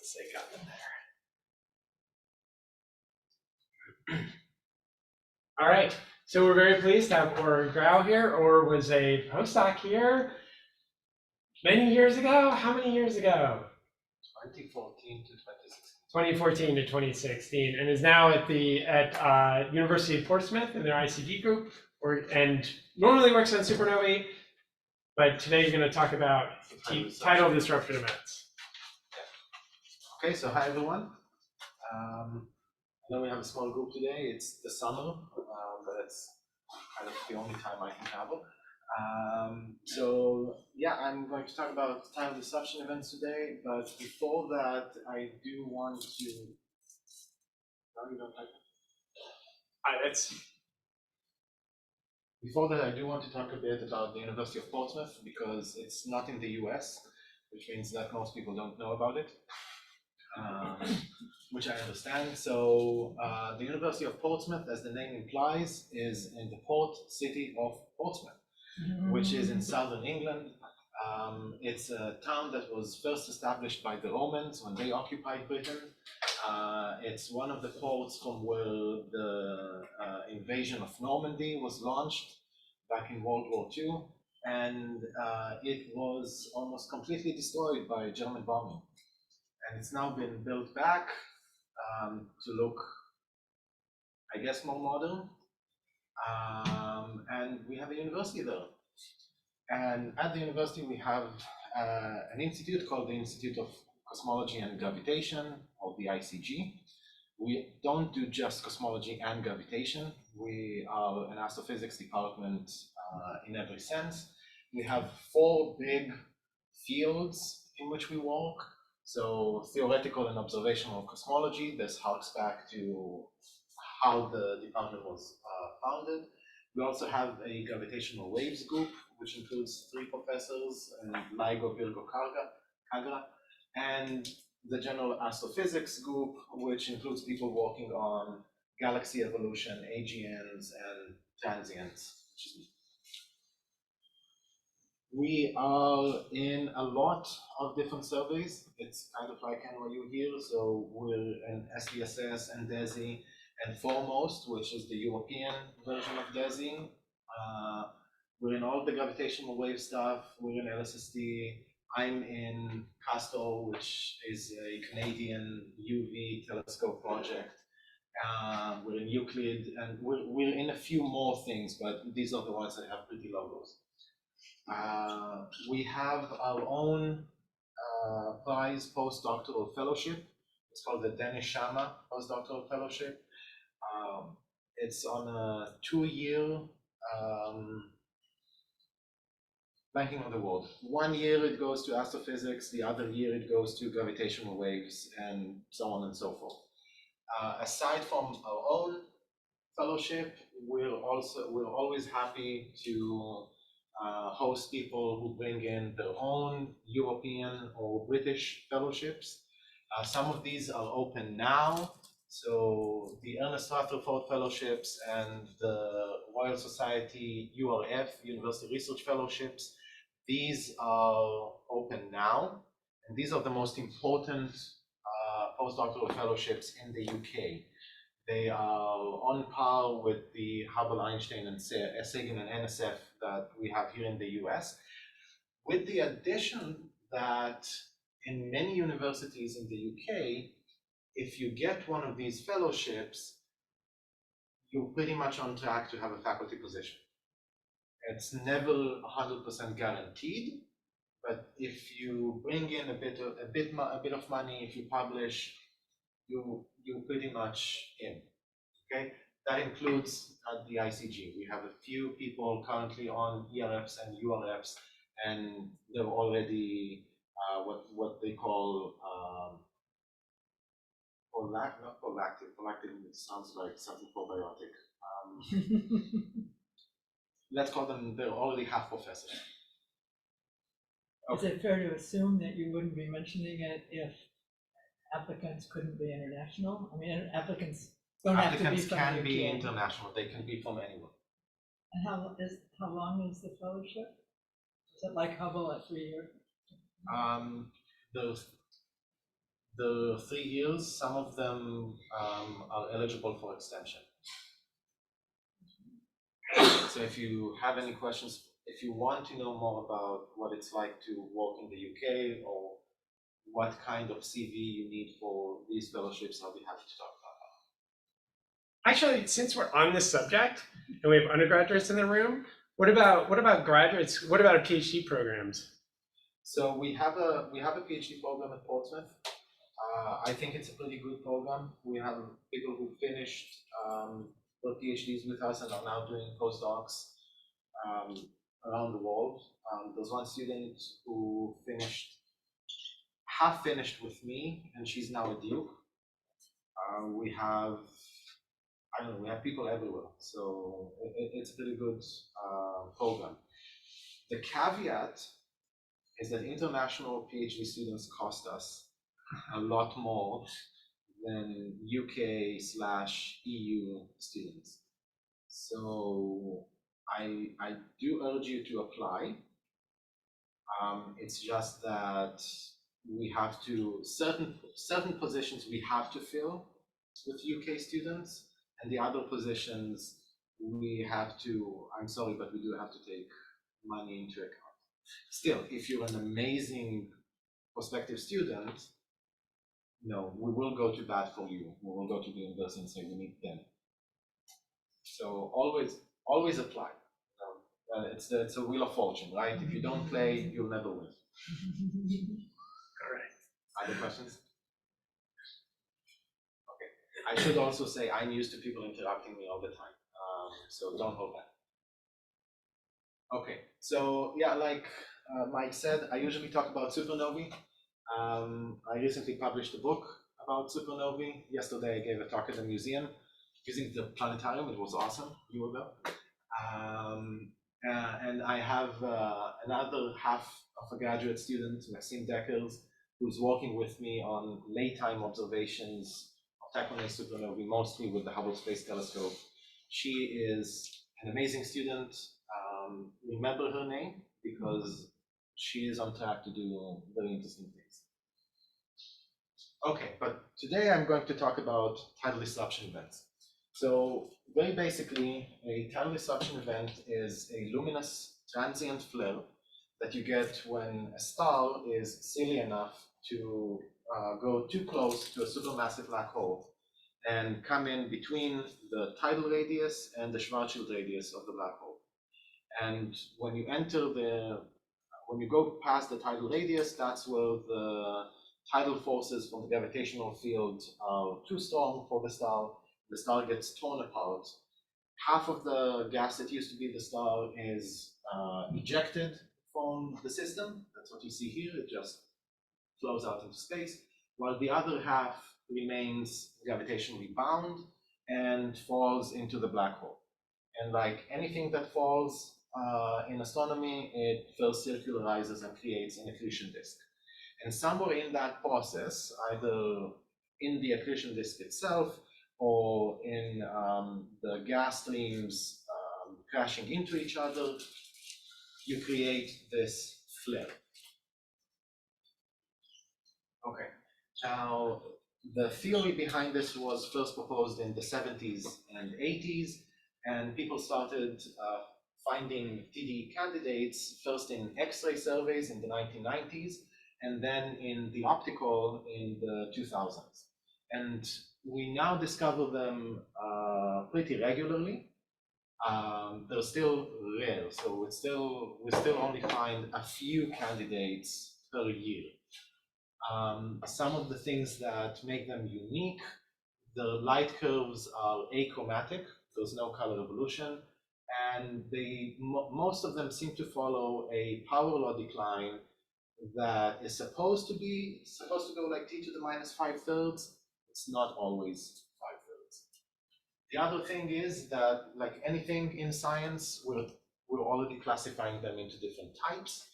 to say got in there. All right, so we're very pleased to have Graur here. Or was a postdoc here many years ago. How many years ago? 2014 to 2016. 2014 to 2016, and is now at the University of Portsmouth in their ICG group, and normally works on supernovae, but today you're going to talk about tidal disruption events. Yeah. Okay, so hi everyone. I know we have a small group today. It's the summer, but it's kind of the only time I can travel. So yeah, I'm going to talk about tidal disruption events today, but before that, I do want to. No, you don't like it? Before that, I do want to talk a bit about the University of Portsmouth because it's not in the US, which means that most people don't know about it, which I understand. So the University of Portsmouth, as the name implies, is in the port city of Portsmouth, which is in southern England. It's a town that was first established by the Romans when they occupied Britain. It's one of the ports from where the invasion of Normandy was launched back in World War II, and it was almost completely destroyed by German bombing. And it's now been built back to look, I guess, more modern. And we have a university there. And at the university, we have an institute called the Institute of Cosmology and Gravitation, or the ICG. We don't do just cosmology and gravitation. We are an astrophysics department in every sense. We have 4 big fields in which we work. So theoretical and observational cosmology. This harks back to how the department was founded. We also have a gravitational waves group, which includes 3 professors, LIGO, Virgo, Kagra, and the general astrophysics group, which includes people working on galaxy evolution, AGNs, and transients, which is me. We are in a lot of different surveys. It's kind of like NYU here, so we're in SDSS and DESI, and Foremost, which is the European version of DESI. We're in all the gravitational wave stuff. We're in LSST. I'm in CASTO, which is a Canadian UV telescope project. We're in Euclid, and we're in a few more things, but these are the ones that have pretty logos. We have our own prize postdoctoral fellowship. It's called the Dennis Shamma Postdoctoral Fellowship. It's on a 2-year ranking of the world. 1 year it goes to astrophysics, the other year it goes to gravitational waves, and so on and so forth. Aside from our own fellowship, we're always happy to host people who bring in their own European or British fellowships. Some of these are open now. So the Ernest Rutherford Fellowships and the Royal Society URF, University Research Fellowships, these are open now. And these are the most important postdoctoral fellowships in the UK. They are on par with the Hubble, Einstein, and SIGIN and NSF that we have here in the US, with the addition that in many universities in the UK, if you get one of these fellowships, you're pretty much on track to have a faculty position. It's never 100% guaranteed, but if you bring in a bit of money, if you publish, you're pretty much in. Okay, that includes at the ICG. We have a few people currently on ERFs and URFs, and they're already what they call prolactin sounds like something probiotic. Let's call them, they're already half professors. Okay. Is it fair to assume that you wouldn't be mentioning it if applicants couldn't be international? I mean, applicants don't have to be from can the be UK. international, they can be from anywhere. And how long is the fellowship? Is it like Hubble at 3 years? The 3 years, some of them are eligible for extension. So if you have any questions, if you want to know more about what it's like to work in the UK or what kind of CV you need for these fellowships, I'll be happy to talk about that. Actually, since we're on this subject and we have undergraduates in the room, what about graduates? What about PhD programs? So we have a PhD program at Portsmouth. I think it's a pretty good program. We have people who finished their PhDs with us and are now doing postdocs around the world. There's one student who half finished with me, and she's now a Duke. We have, I don't know, we have people everywhere, so it's a pretty good program. The caveat is that international PhD students cost us a lot more than UK/EU students. So I do urge you to apply. It's just that we have to, certain positions we have to fill with UK students, and the other positions we have to, I'm sorry, but we do have to take money into account. Still, if you're an amazing prospective student, no, we will go to bat for you. We will go to the university and say we need them. So always apply. It's a wheel of fortune, right? If you don't play, you'll never win. All right. Other questions? Okay. I should also say I'm used to people interrupting me all the time, so don't hold back. Okay, so yeah, like Mike said, I usually talk about supernovae. I recently published a book about supernovae. Yesterday I gave a talk at the museum using the planetarium. It was awesome. You were there. And I have another half of a graduate student, Maxime Deckers, who's working with me on late-time observations of Type Ia supernovae, mostly with the Hubble Space Telescope. She is an amazing student. Remember her name because she is on track to do very interesting things. Okay, but today I'm going to talk about tidal disruption events. So very basically, a tidal disruption event is a luminous transient flare that you get when a star is silly enough to go too close to a supermassive black hole and come in between the tidal radius and the Schwarzschild radius of the black hole. And when you when you go past the tidal radius, that's where the tidal forces from the gravitational field are too strong for the star gets torn apart. Half of the gas that used to be the star is ejected from the system. That's what you see here. It just flows out into space, while the other half remains gravitationally bound and falls into the black hole. And like anything that falls in astronomy, it first circularizes and creates an accretion disk. And somewhere in that process, either in the accretion disk itself or in the gas streams crashing into each other, you create this flare. Okay, now the theory behind this was first proposed in the 70s and 80s, and people started finding TD candidates first in X-ray surveys in the 1990s, and then in the optical in the 2000s. And we now discover them pretty regularly. They're still rare, so we still only find a few candidates per year. Some of the things that make them unique, the light curves are achromatic, there's no color evolution, and most of them seem to follow a power law decline that is supposed to go like t to the minus 5/3. It's not always 5/3. The other thing is that, like anything in science, we're already classifying them into different types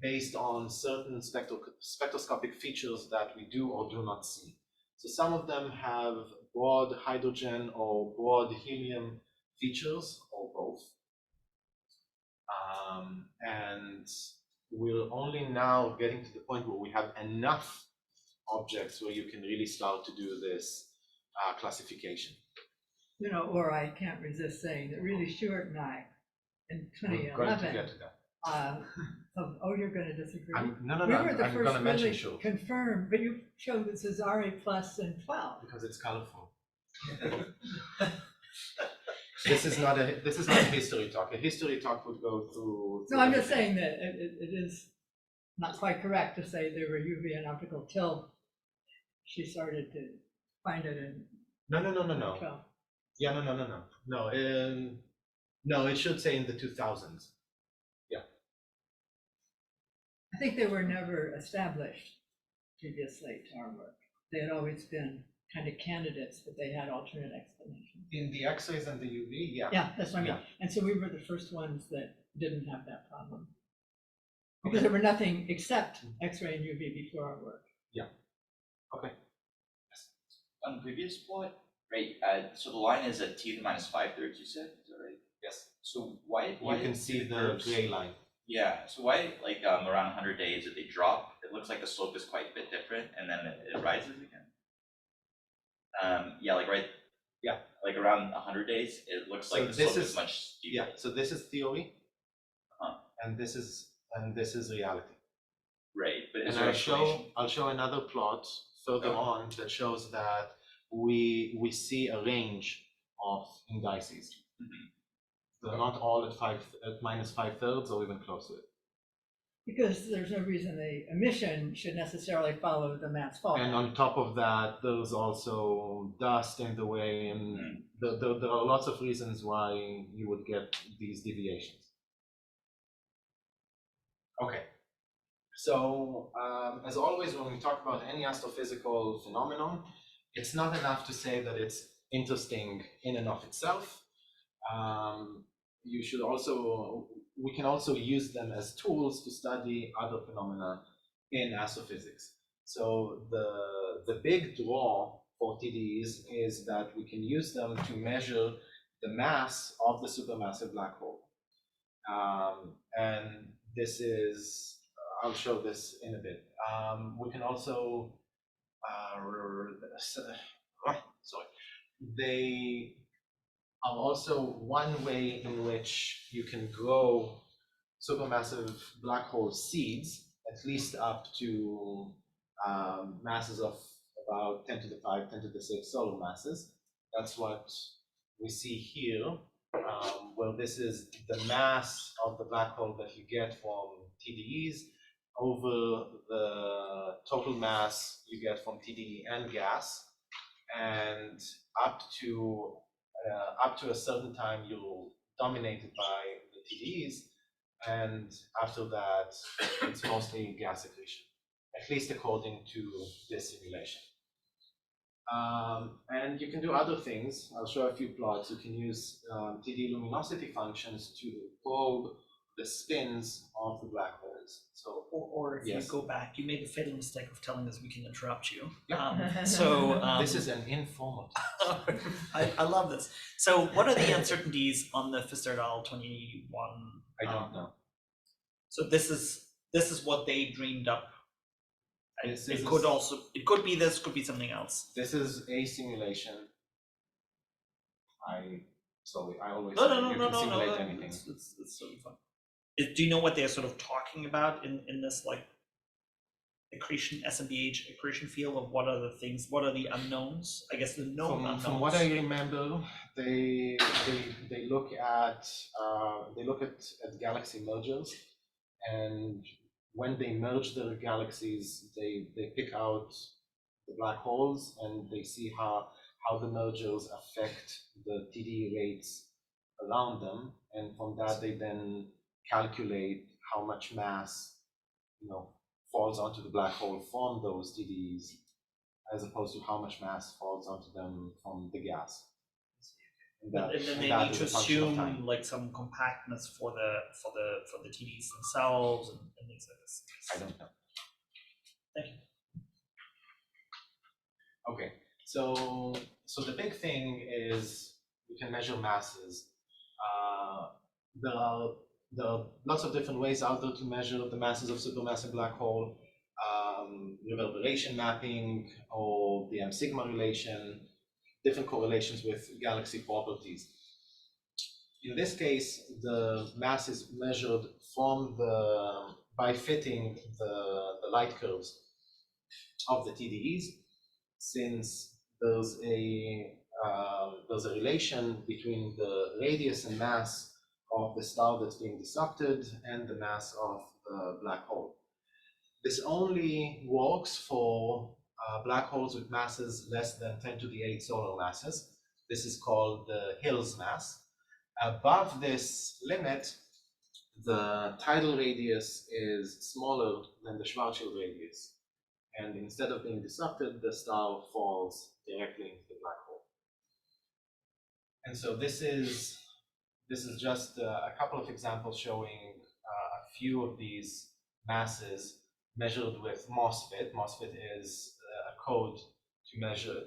based on certain spectroscopic features that we do or do not see. So some of them have broad hydrogen or broad helium features, or both. And we're only now getting to the point where we have enough objects where you can really start to do this classification. You know, or I can't resist saying that really Stuart and I in We're going to 2011, get to that. oh, you're going to disagree? No, We were the I'm going first to mention really Schur confirmed, but you showed this is RA plus and 12. because it's colorful. This is not a history talk. A history talk would go through. No, I'm just saying that it is not quite correct to say they were UV and optical till she started to find it in No. 12. Yeah, no, it should say in the 2000s. I think they were never established previously to our work. They had always been kind of candidates, but they had alternate explanations. In the X-rays and the UV, yeah. Yeah, that's what I mean. Yeah. And so we were the first ones that didn't have that problem. Because there were nothing except X-ray and UV before our work. Okay. On the previous plot, right, so the line is at t to the -5/3, you said, is that right? Yes. So why You can see the curves- gray line. Yeah, so why, like, around 100 days did they drop? It looks like the slope is quite a bit different, and then it rises again. Yeah, like, right? Yeah. Like, around 100 days, it looks So like the this slope is- is much steeper. Yeah, so this is theory, Uh-huh. and this is reality. Right, but is And there explanation? I'll show another plot further on that shows that we see a range of indices. Mhm. They're not all at -5/3 or even close to it. Because there's no reason the emission should necessarily follow the mass fall. And on top of that, there's also dust in the way, and Mm. there are lots of reasons why you would get these deviations. Okay, so as always, when we talk about any astrophysical phenomenon, it's not enough to say that it's interesting in and of itself. We can also use them as tools to study other phenomena in astrophysics. So the big draw for TDEs is that we can use them to measure the mass of the supermassive black hole. And this is, I'll show this in a bit. We can also, they are also one way in which you can grow supermassive black hole seeds, at least up to masses of about 10 to the 5, 10 to the 6 solar masses. That's what we see here. Well, this is the mass of the black hole that you get from TDEs over the total mass you get from TDE and gas, and up to a certain time you're dominated by the TDEs, and after that it's mostly gas accretion, at least according to this simulation. And you can do other things. I'll show a few plots. You can use TD luminosity functions to probe the spins of the black holes. So, Or if Yes. you go back, you made the fatal mistake of telling us we can interrupt you. Yeah. This this is an informal. I love this. So what are the uncertainties on the Tidal 21? I don't know. So this is what they dreamed up. This It is could be this, could be something else. This is a simulation. I always No, say no, no, you no, can no, simulate no. anything. It's sort of fun. Do you know what they're sort of talking about in this like accretion, SMBH accretion field of what are the things, what are the unknowns? I guess the known unknowns. From what I remember, they look at galaxy mergers, and when they merge their galaxies, they pick out the black holes and they see how the mergers affect the TD rates around them, and from that they then calculate how much mass, falls onto the black hole from those TDs, as opposed to how much mass falls onto them from the gas. And And then they that need is to a function of time. assume like some compactness for the TDs themselves and things like this. I don't know. Thank you. Okay, so the big thing is we can measure masses. There are lots of different ways out there to measure the masses of supermassive black hole. reverberation mapping, or the M-sigma relation, different correlations with galaxy properties. In this case, the mass is measured by fitting the light curves of the TDEs, since there's a relation between the radius and mass of the star that's being disrupted and the mass of the black hole. This only works for black holes with masses less than 10 to the 8 solar masses. This is called the Hill's mass. Above this limit, the tidal radius is smaller than the Schwarzschild radius. And instead of being disrupted, the star falls directly into the black hole. And so this is just a couple of examples showing a few of these masses measured with MOSFET. MOSFET is a code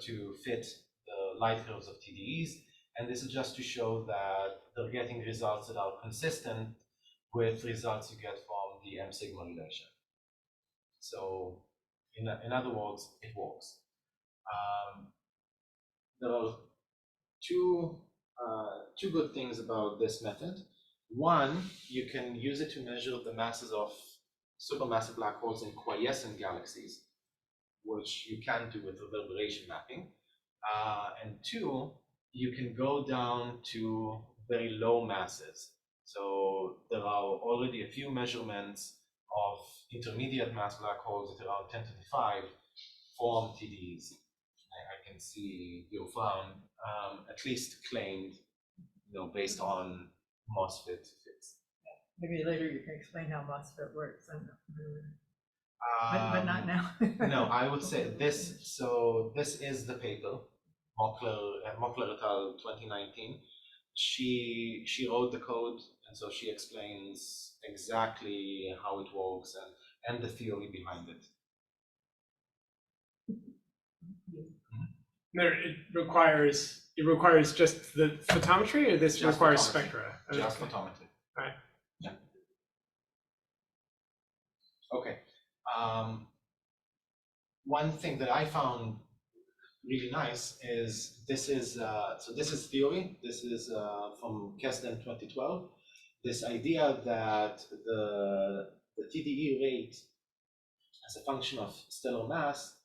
to fit the light curves of TDEs. And this is just to show that they're getting results that are consistent with results you get from the M-sigma relation. So in other words, it works. There are two good things about this method. One, you can use it to measure the masses of supermassive black holes in quiescent galaxies, which you can do with reverberation mapping. And two, you can go down to very low masses. So there are already a few measurements of intermediate mass black holes at around 10 to the 5 from TDEs. I can see your frown, at least claimed, based on MOSFET fits. Maybe later you can explain how MOSFET works. But not now. No, I would say this. So this is the paper, Mockler et al. 2019. She wrote the code, and so she explains exactly how it works and the theory behind it. No, it requires just the photometry, or this Just requires photometry. spectra? Just Okay. photometry. Right. Yeah. Okay. One thing that I found really nice is this is theory. This is from Kesden 2012. This idea that the TDE rate as a function of stellar mass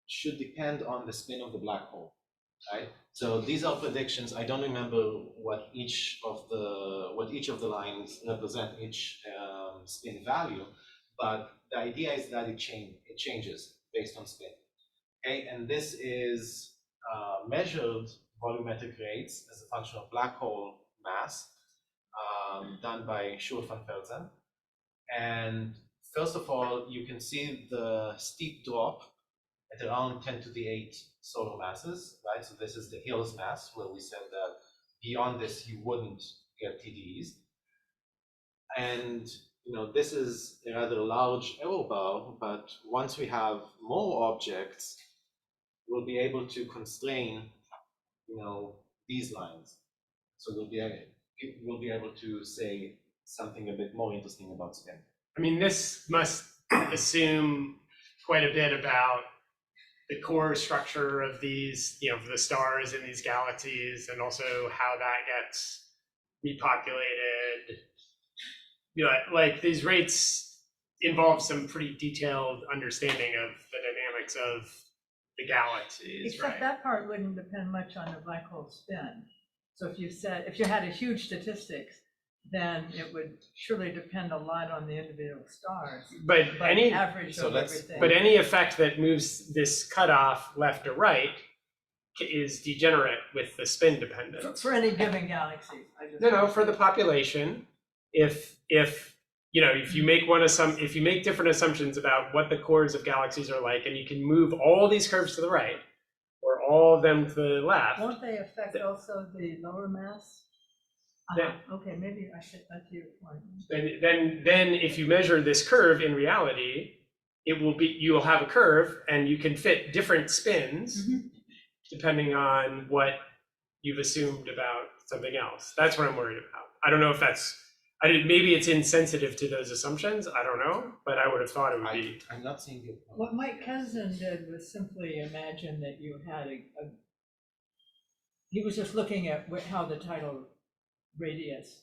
should depend on the spin of the black hole, right? So these are predictions. I don't remember what each of the lines represent each spin value, but the idea is that it changes based on spin. Okay, and this is measured volumetric rates as a function of black hole mass, done by Schur-van Velzen. And first of all, you can see the steep drop at around 10 to the 8 solar masses, right? So this is the Hill's mass, where we said that beyond this you wouldn't get TDEs. And this is a rather large error bar, but once we have more objects, we'll be able to constrain, these lines. So we'll be able to say something a bit more interesting about spin. I mean, this must assume quite a bit about the core structure of these, the stars in these galaxies, and also how that gets repopulated. Like these rates involve some pretty detailed understanding of the dynamics of the galaxies, Except right? that part wouldn't depend much on the black hole spin. So if you had a huge statistics, then it would surely depend a lot on the individual stars. But any average so of let's- everything. But any effect that moves this cutoff left or right is degenerate with the spin dependence. For any given galaxy. No, for the population, if you make different assumptions about what the cores of galaxies are like, and you can move all these curves to the right or all of them to the left, Won't they affect also the lower mass? Okay, maybe I should, that's your point. then if you measure this curve in reality, you'll have a curve and you can fit different spins depending on what you've assumed about something else. That's what I'm worried about. I don't know if that's maybe it's insensitive to those assumptions, I don't know, but I would have thought it would be. I'm not seeing your point. What Mike Cousin did was simply imagine that you had he was just looking at how the tidal radius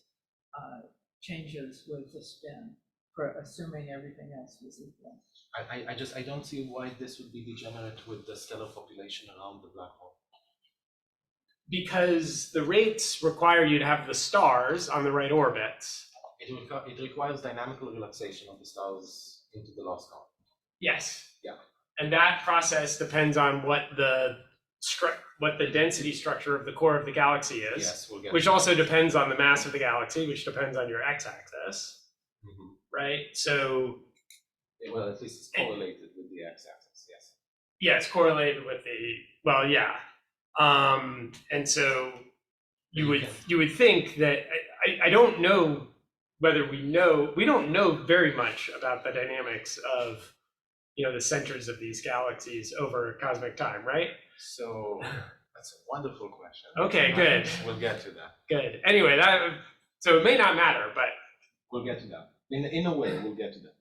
changes with the spin, for assuming everything else was equal. I don't see why this would be degenerate with the stellar population around the black hole. Because the rates require you to have the stars on the right orbits. It requires dynamical relaxation of the stars into the lost count. Yes. Yeah. And that process depends on what the density structure of the core of the galaxy is. Yes, we'll get Which to that. also depends on the mass of the galaxy, which depends on your x-axis, Mhm. right? So Well, at least it's correlated with the x-axis, yes. yeah, it's correlated with yeah. And so you would think that I don't know whether we don't know very much about the dynamics of the centers of these galaxies over cosmic time, right? So that's a wonderful question. Okay, good. We'll get to that. Good. Anyway, so it may not matter, but We'll get to that. In a way, we'll get to that.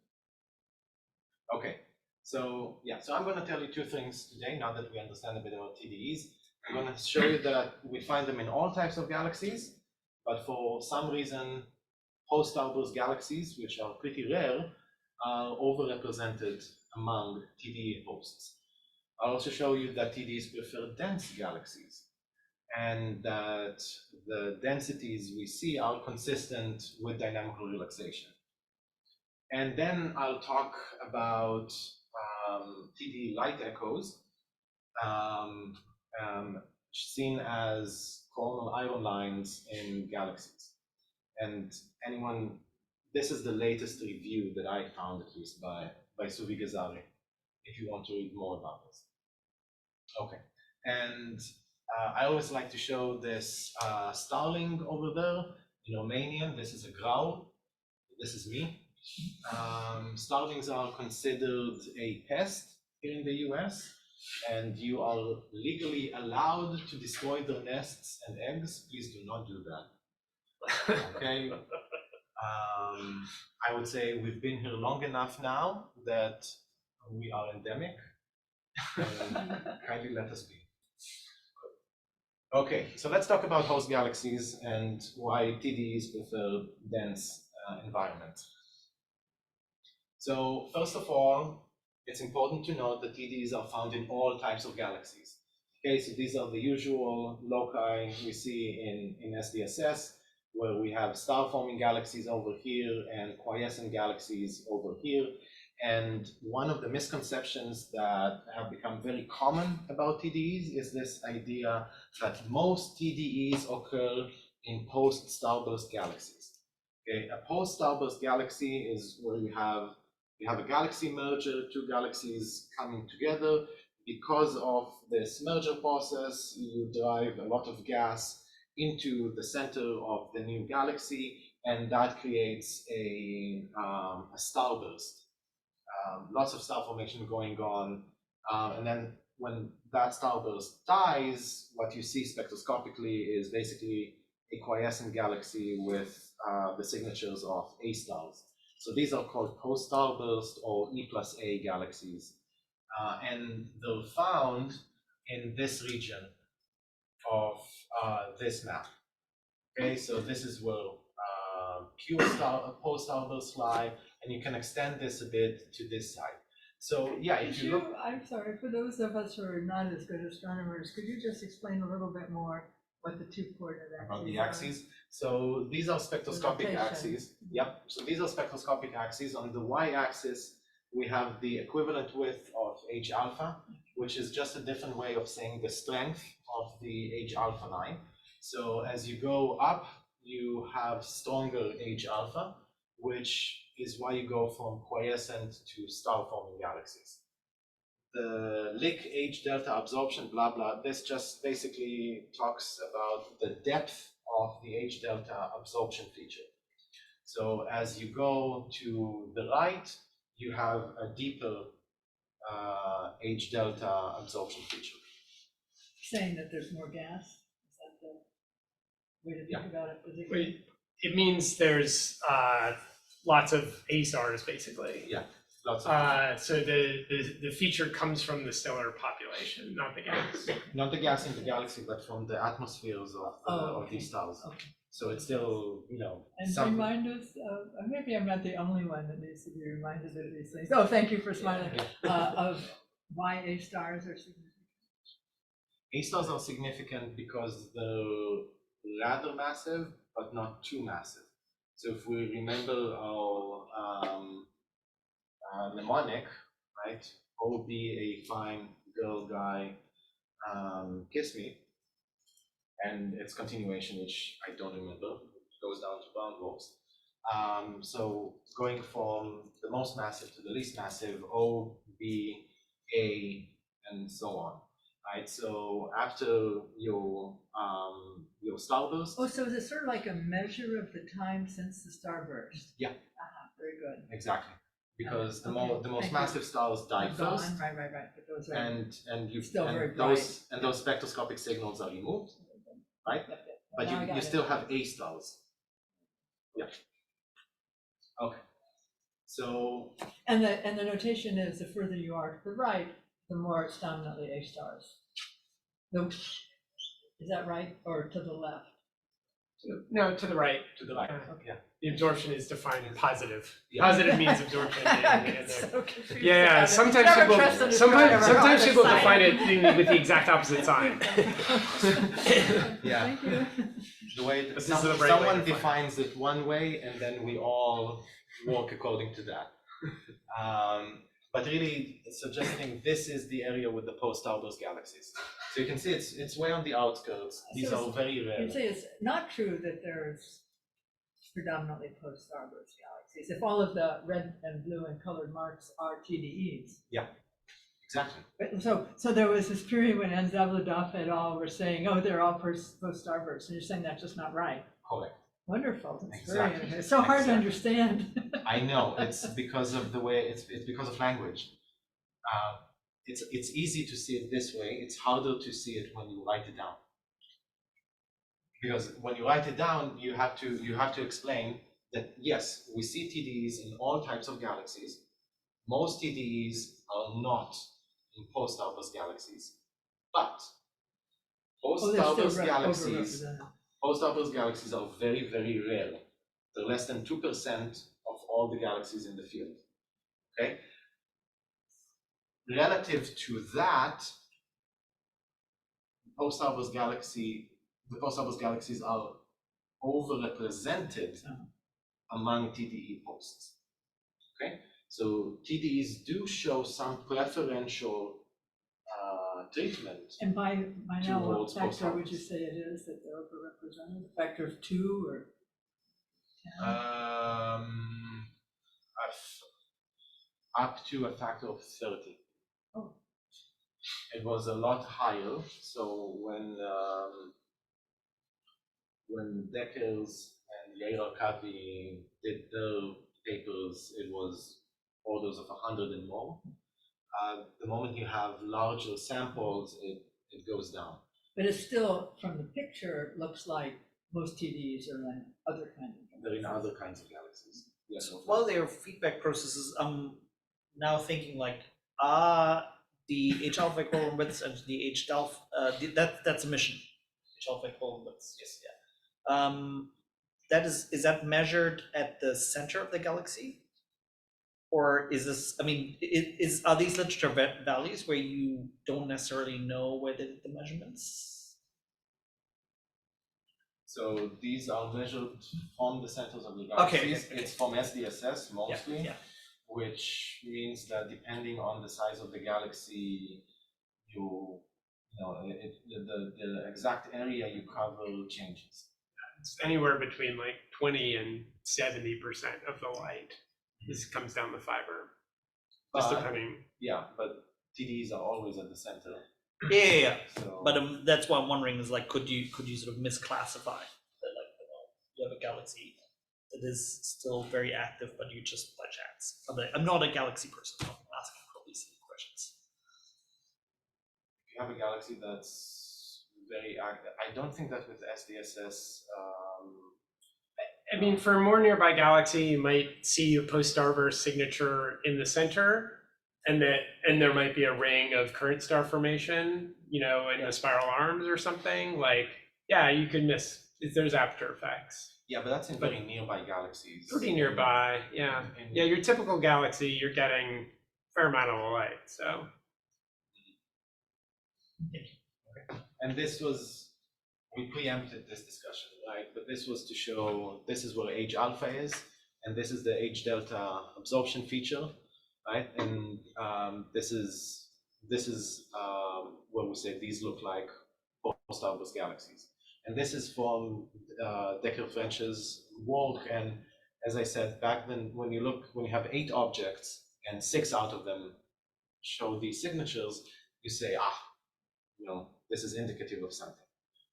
Okay, so yeah, so I'm going to tell you two things today, now that we understand a bit about TDEs. I'm going to show you that we find them in all types of galaxies, but for some reason, post-starburst galaxies, which are pretty rare, are overrepresented among TDE hosts. I'll also show you that TDEs prefer dense galaxies, and that the densities we see are consistent with dynamical relaxation. And then I'll talk about TDE light echoes, seen as coronal iron lines in galaxies. And this is the latest review that I found, at least by Suvi Ghazali, if you want to read more about this. Okay, and I always like to show this starling over there in Romanian. This is a Graur. This is me. Starlings are considered a pest here in the US, and you are legally allowed to destroy their nests and eggs. Please do not do that. Okay. I would say we've been here long enough now that we are endemic. Kindly let us be. Okay, so let's talk about host galaxies and why TDEs prefer dense environments. So first of all, it's important to note that TDEs are found in all types of galaxies. Okay, so these are the usual loci we see in SDSS, where we have star-forming galaxies over here and quiescent galaxies over here. And one of the misconceptions that have become very common about TDEs is this idea that most TDEs occur in post-starburst galaxies. Okay, a post-starburst galaxy is where you have a galaxy merger, two galaxies coming together. Because of this merger process, you drive a lot of gas into the center of the new galaxy, and that creates a starburst. Lots of star formation going on, and then when that starburst dies, what you see spectroscopically is basically a quiescent galaxy with the signatures of A stars. So these are called post-starburst or E+A galaxies, and they're found in this region of this map. Okay, so this is where pure post-starburst lie, and you can extend this a bit to this side. So yeah, if you look, I'm sorry, for those of us who are not as good astronomers, could you just explain a little bit more what the two coordinate axes about the are? axes. So these are spectroscopic Rotation. axes. Yep. So these are spectroscopic axes. On the y-axis, we have the equivalent width of H alpha, which is just a different way of saying the strength of the H alpha line. So as you go up, you have stronger H alpha, which is why you go from quiescent to star-forming galaxies. The Lick H delta absorption, blah, blah, this just basically talks about the depth of the H delta absorption feature. So as you go to the right, you have a deeper H delta absorption feature. Saying that there's more gas? Is that the way to think about it? wait, it means there's lots of A stars, basically. Yeah, lots of. So the feature comes from the stellar population, not the gas. Not the gas in the galaxy, but from the atmospheres of okay. these stars. Okay. So it's still, you know, And some. remind us, maybe I'm not the only one that needs to be reminded of these things. Oh, thank you for smiling. Of why A stars are significant. A stars are significant because they're rather massive, but not too massive. So if we remember our mnemonic, right? O be a fine girl, guy, kiss me, and its continuation, which I don't remember, goes down to brown dwarfs. So going from the most massive to the least massive, O, B, A, and so on. Right, so after your starburst. Oh, so is it sort of like a measure of the time since the starburst? Yeah. Very good. Exactly, because the Okay, most thank massive stars die They're gone, first, right, but those are. and you still very and bright. those spectroscopic signals are removed, right? Yep, yep. But Now I got you it. still have A stars. Yeah. Okay. So And the notation is the further you are to the right, the more it's dominantly A stars. Is that right, or to the left? No, to the right. to the right. Okay. Yeah. The absorption is defined positive. Yeah. Positive means absorption. I'm so confused Yeah, about it. sometimes Never people, trust an astronomer sometimes or people a define it scientist. with the exact opposite sign. Yeah. Thank you. The way But this is the right way someone to find it. defines it one way, and then we all work according to that. But really suggesting this is the area with the post-starburst galaxies. So you can see it's way on the outskirts. These So are very rare. You say it's not true that there's predominantly post-starburst galaxies. If all of the red and blue and colored marks are TDEs. Exactly. But so there was this period when Anzavludov et al. Were saying, oh, they're all post-starburst, and you're saying that's just not right. Correct. Wonderful. That's Exactly. very, it's so hard to Exactly. understand. I know, it's because of the way, it's because of language. It's easy to see it this way, it's harder to see it when you write it down. Because when you write it down, you have to explain that yes, we see TDEs in all types of galaxies. Most TDEs are not in post-starburst galaxies, but Oh, they're still post-starburst galaxies, overrepresented. post-starburst galaxies are very, very rare. They're less than 2% of all the galaxies in the field. Okay. Relative to that, the post-starburst galaxies are overrepresented among TDE posts. Okay, so TDEs do show some preferential treatment. And by now, what towards factor would you post-starburst. say it is that they're overrepresented? A factor of 2 or 10? Up to a factor of 30. Oh. It was a lot higher. So when Deckers and Yair Arkavi did their papers, it was orders of 100 and more. The moment you have larger samples, it goes down. But it's still, from the picture, it looks like most TDs are in other kinds of They're in galaxies. other kinds of galaxies. Yes. So while there are feedback processes, I'm now thinking like, the H alpha equivalent widths and the H delta, that's emission. H alpha equivalent widths, yes, yeah. That is that measured at the center of the galaxy? Or is this, I mean, are these literature values where you don't necessarily know where they did the measurements? So these are measured from the centers of the Okay, galaxies. okay. It's from SDSS mostly, Yeah. which means that depending on the size of the galaxy, the exact area you cover changes. It's anywhere between like 20 and 70% of the light. This comes down the fiber, just But- depending. Yeah, but TDs are always at the center. Yeah. So But that's what I'm wondering is like, could you sort of misclassify that, like, you have a galaxy that is still very active, but you just by chance. I'm not a galaxy person, so I'm asking all these questions. if you have a galaxy that's very active, I don't think that with SDSS, I mean, for a more nearby galaxy, you might see a post-starburst signature in the center, and there might be a ring of current star formation, you know, in the spiral arms or something. Like, yeah, you could miss. There's aperture effects. Yeah, but that's in very nearby galaxies. Pretty nearby, yeah. Yeah, your typical galaxy, you're getting a fair amount of light, so. And this was, we preempted this discussion, right? But this was to show, this is where H alpha is, and this is the H delta absorption feature, right? And this is where we say these look like post-starburst galaxies. And this is from Decker-French's work. And as I said, back then, when you have 8 objects and 6 out of them show these signatures, you say, you know, this is indicative of something.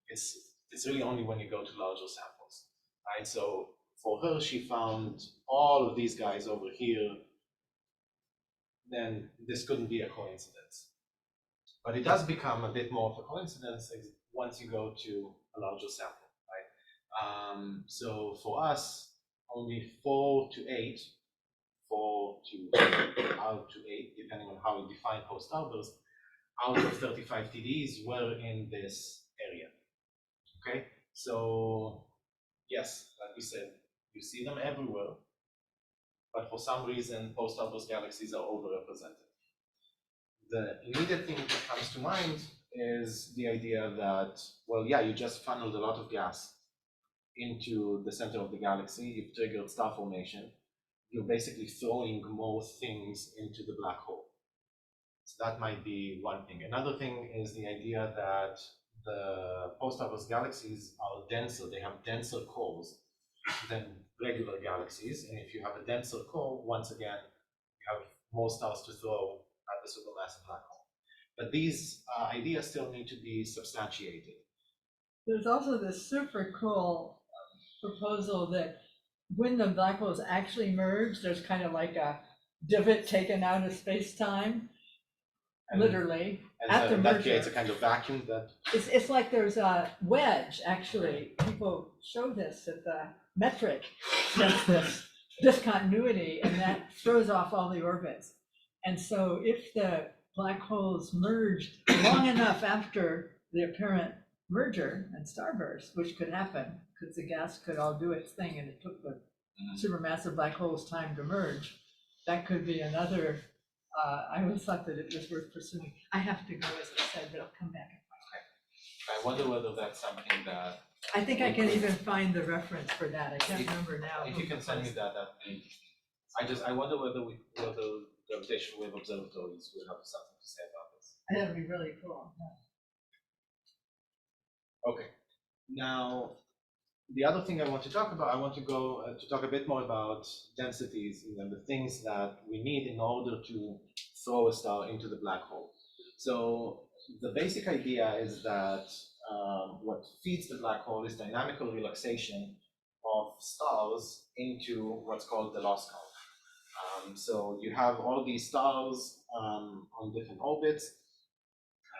It's really only when you go to larger samples, right? So for her, she found all of these guys over here. Then this couldn't be a coincidence. But it does become a bit more of a coincidence once you go to a larger sample, right? So for us, only 4 to 8, out to 8, depending on how you define post-starburst, out of 35 TDs were in this area. Okay, so yes, like we said, you see them everywhere, but for some reason, post-starburst galaxies are overrepresented. The immediate thing that comes to mind is the idea that, well, yeah, you just funneled a lot of gas into the center of the galaxy, you've triggered star formation, you're basically throwing more things into the black hole. So that might be one thing. Another thing is the idea that the post-starburst galaxies are denser, they have denser cores than regular galaxies, and if you have a denser core, once again, you have more stars to throw at the supermassive black hole. But these ideas still need to be substantiated. There's also this super cool proposal that when the black holes actually merge, there's kind of like a divot taken out of space-time, literally, at the that merger. creates a kind of vacuum that... It's like there's a wedge, actually. People show this at the metric, sense this discontinuity, and that throws off all the orbits. And so if the black holes merged long enough after the apparent merger and starburst, which could happen, because the gas could all do its thing and it took the supermassive black holes time to merge, that could be another, I always thought that it was worth pursuing. I have to go, as I said, but I'll come back. I wonder whether that's something that... I think I can even find the reference for that. I can't remember now. If you can send me that, I wonder whether gravitational wave observatories will have something to say about this. That'd be really cool. Okay. Now, the other thing I want to talk about, I want to go to talk a bit more about densities, you know, the things that we need in order to throw a star into the black hole. So the basic idea is that what feeds the black hole is dynamical relaxation of stars into what's called the loss count. So you have all these stars on different orbits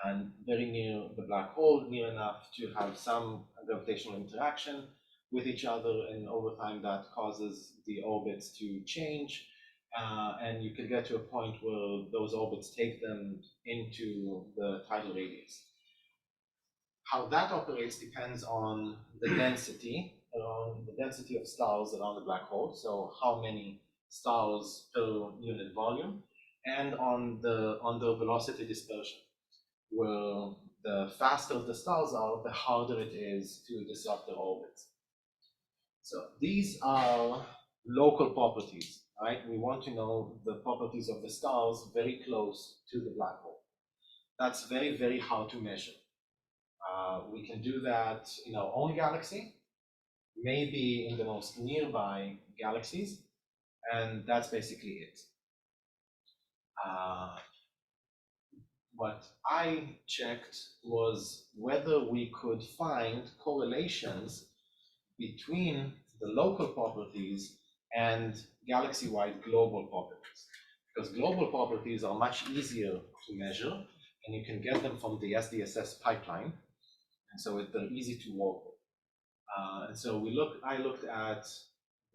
and very near the black hole, near enough to have some gravitational interaction with each other, and over time that causes the orbits to change, and you can get to a point where those orbits take them into the tidal radius. How that operates depends on the density of stars around the black hole, so how many stars per unit volume, and on the velocity dispersion, where the faster the stars are, the harder it is to disrupt their orbits. So these are local properties, right? We want to know the properties of the stars very close to the black hole. That's very, very hard to measure. We can do that in our own galaxy, maybe in the most nearby galaxies, and that's basically it. What I checked was whether we could find correlations between the local properties and galaxy-wide global properties. Because global properties are much easier to measure, and you can get them from the SDSS pipeline, and so they're easy to work with. And so I looked at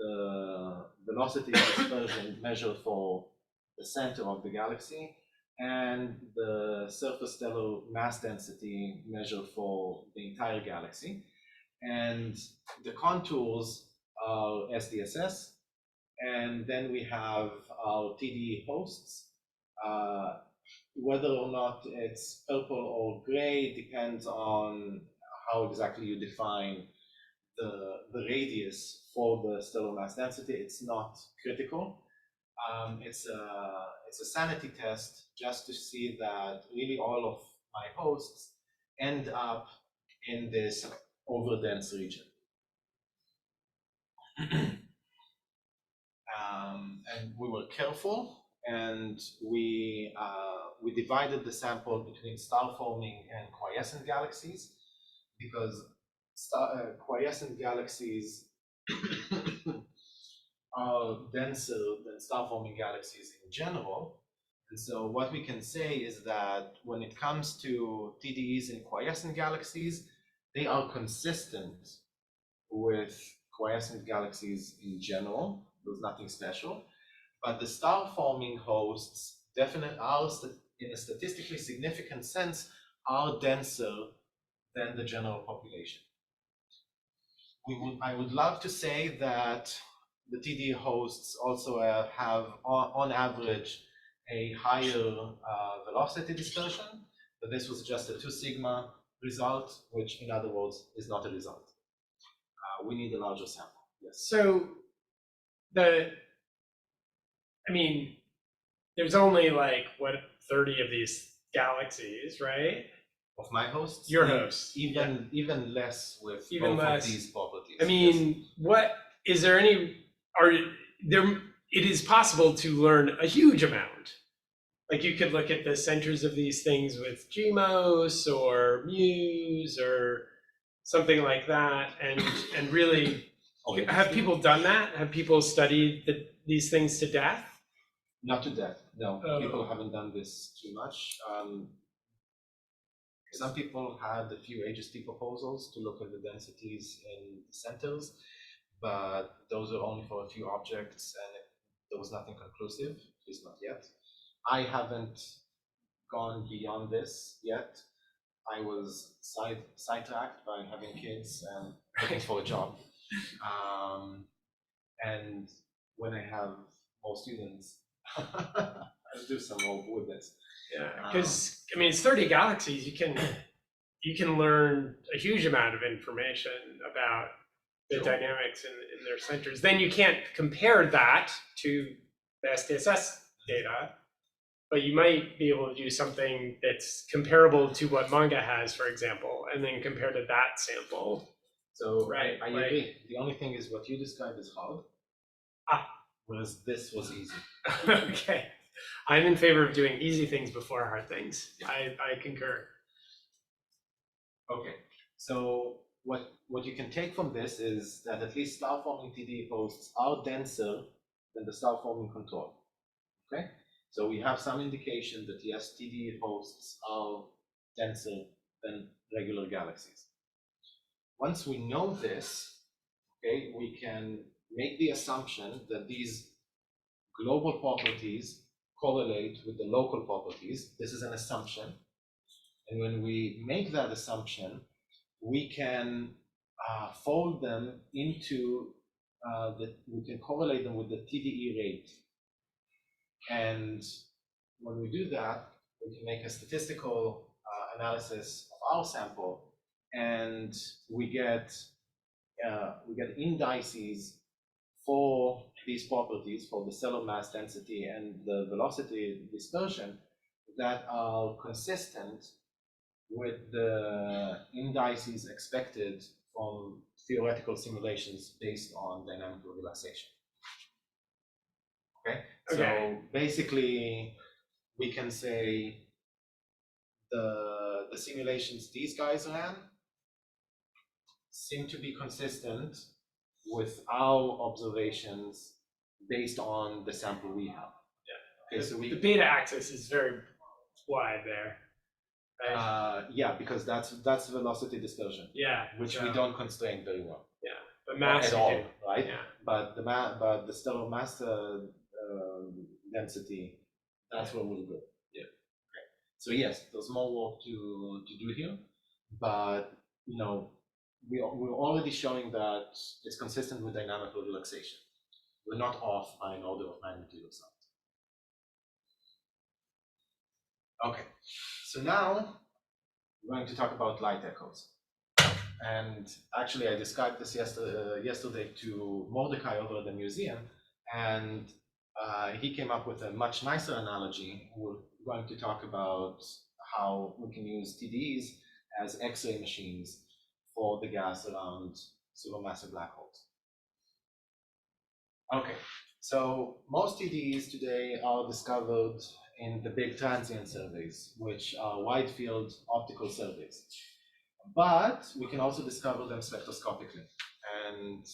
the velocity dispersion measured for the center of the galaxy, and the surface stellar mass density measured for the entire galaxy. And the contours are SDSS, and then we have our TDE hosts. Whether or not it's purple or gray depends on how exactly you define the radius for the stellar mass density. It's not critical. It's a sanity test just to see that really all of my hosts end up in this overdense region. And we were careful, and we divided the sample between star-forming and quiescent galaxies, because quiescent galaxies are denser than star-forming galaxies in general. And so what we can say is that when it comes to TDEs in quiescent galaxies, they are consistent with quiescent galaxies in general. There's nothing special. But the star-forming hosts definitely are, in a statistically significant sense, are denser than the general population. I would love to say that the TDE hosts also have, on average, a higher velocity dispersion, but this was just a 2 sigma result, which in other words is not a result. We need a larger sample. Yes. So there's only like, what, 30 of these galaxies, right? Of my hosts? Your hosts. Even less with Even both less. of these properties. I mean, what, is there any, it is possible to learn a huge amount. Like you could look at the centers of these things with GMOS or Muse or something like that, and really, have people done that? Have people studied these things to death? Not to death, no. Oh. People haven't done this too much. Some people had a few HST proposals to look at the densities in the centers, but those are only for a few objects, and there was nothing conclusive, at least not yet. I haven't gone beyond this yet. I was sidetracked by having kids and looking for a job. And when I have more students, I'll do some more with this. Yeah, because I mean, it's 30 galaxies. You can learn a huge amount of information about the Sure. dynamics in their centers. Then you can't compare that to the SDSS data, but you might be able to do something that's comparable to what manga has, for example, and then compare to that sample. So Right, I like- agree. The only thing is what you described is hard, whereas this was easy. Okay, I'm in favor of doing easy things before hard things. I concur. Okay, so what you can take from this is that at least star-forming TDE hosts are denser than the star-forming control. Okay, so we have some indication that yes, TDE hosts are denser than regular galaxies. Once we know this, okay, we can make the assumption that these global properties correlate with the local properties. This is an assumption. And when we make that assumption, we can fold them into, we can correlate them with the TDE rate. And when we do that, we can make a statistical analysis of our sample, and we get indices for these properties, for the stellar mass density and the velocity dispersion, that are consistent with the indices expected from theoretical simulations based on dynamical relaxation. Okay, so basically we can say the simulations these guys ran seem to be consistent with our observations based on the sample we have. Yeah. Okay, so The beta axis is very wide there. Right? yeah, because that's velocity dispersion, Yeah, which so- we don't constrain very well. Yeah. But mass at you all, do. right? Yeah. But the stellar mass density, that's where we'll go. Yeah. Okay. So yes, there's more work to do here, but you know, we're already showing that it's consistent with dynamical relaxation. We're not off by an order of magnitude or something. Okay. So now we're going to talk about light echoes. And actually, I described this yesterday to Mordecai over at the museum, and he came up with a much nicer analogy. We're going to talk about how we can use TDEs as X-ray machines for the gas around supermassive black holes. Okay, so most TDEs today are discovered in the big transient surveys, which are wide field optical surveys. But we can also discover them spectroscopically. And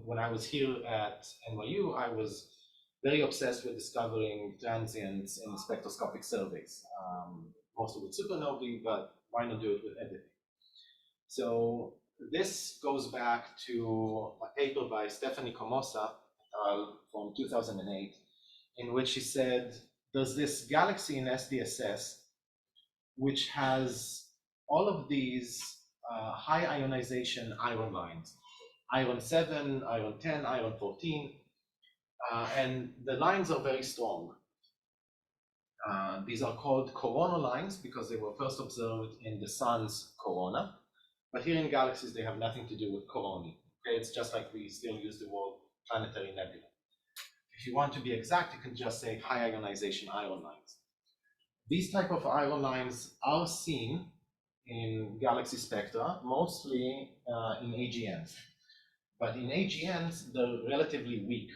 when I was here at NYU, I was very obsessed with discovering transients in spectroscopic surveys, mostly with supernovae, but why not do it with everything? So this goes back to a paper by Stephanie Comossa from 2008, in which she said, there's this galaxy in SDSS, which has all of these high ionization iron lines, iron 7, iron 10, iron 14, and the lines are very strong. These are called coronal lines because they were first observed in the sun's corona, but here in galaxies they have nothing to do with coronae. Okay, it's just like we still use the word planetary nebula. If you want to be exact, you can just say high ionization iron lines. These type of iron lines are seen in galaxy spectra, mostly in AGNs. But in AGNs, they're relatively weak.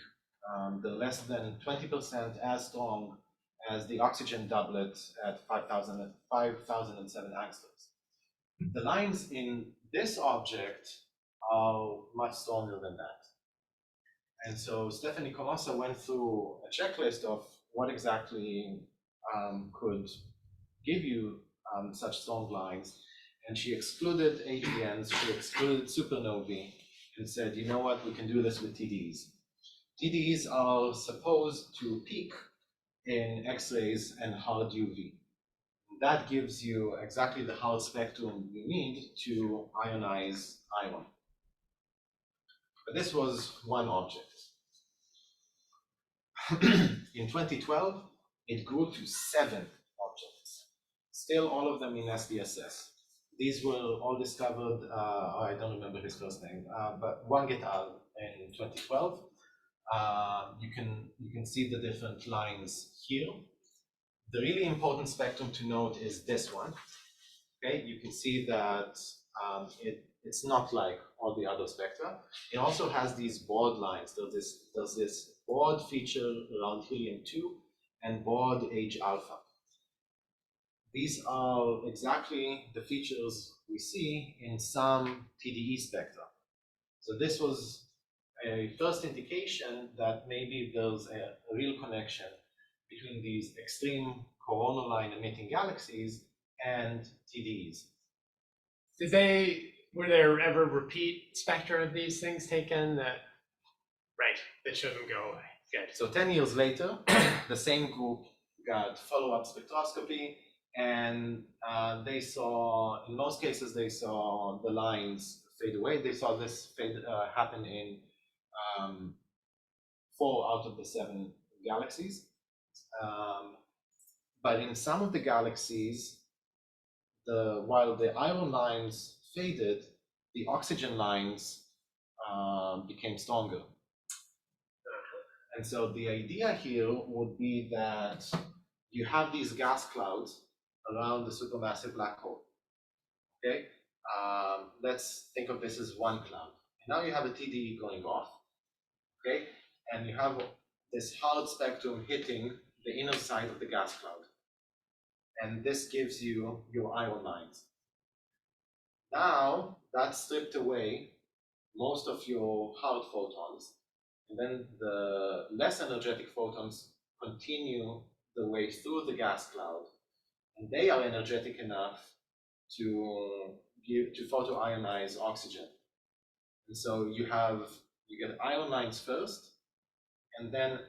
They're less than 20% as strong as the oxygen doublet at 5,007 angstroms. The lines in this object are much stronger than that. And so Stephanie Comossa went through a checklist of what exactly could give you such strong lines, and she excluded AGNs, she excluded supernovae, and said, you know what, we can do this with TDEs. TDEs are supposed to peak in X-rays and hard UV. That gives you exactly the hard spectrum you need to ionize iron. But this was one object. In 2012, it grew to 7 objects, still all of them in SDSS. These were all discovered, I don't remember his first name, but Wang et al. In 2012. You can see the different lines here. The really important spectrum to note is this one. Okay, you can see that it's not like all the other spectra. It also has these broad lines. There's this broad feature around helium-2 and broad age alpha. These are exactly the features we see in some TDE spectra. So this was a first indication that maybe there's a real connection between these extreme coronal line emitting galaxies and TDEs. Were there ever repeat spectra of these things taken that showed them go away? Good. So 10 years later, the same group got follow-up spectroscopy, and they saw, in most cases, they saw the lines fade away. They saw this fade happen in 4 out of the 7 galaxies. But in some of the galaxies, while the iron lines faded, the oxygen lines became stronger. And so the idea here would be that you have these gas clouds around the supermassive black hole. Okay, let's think of this as one cloud. And now you have a TDE going off. Okay, and you have this hard spectrum hitting the inner side of the gas cloud. And this gives you your iron lines. Now that's stripped away most of your hard photons, and then the less energetic photons continue the way through the gas cloud, and they are energetic enough to photoionize oxygen. And so you get ion lines first, and then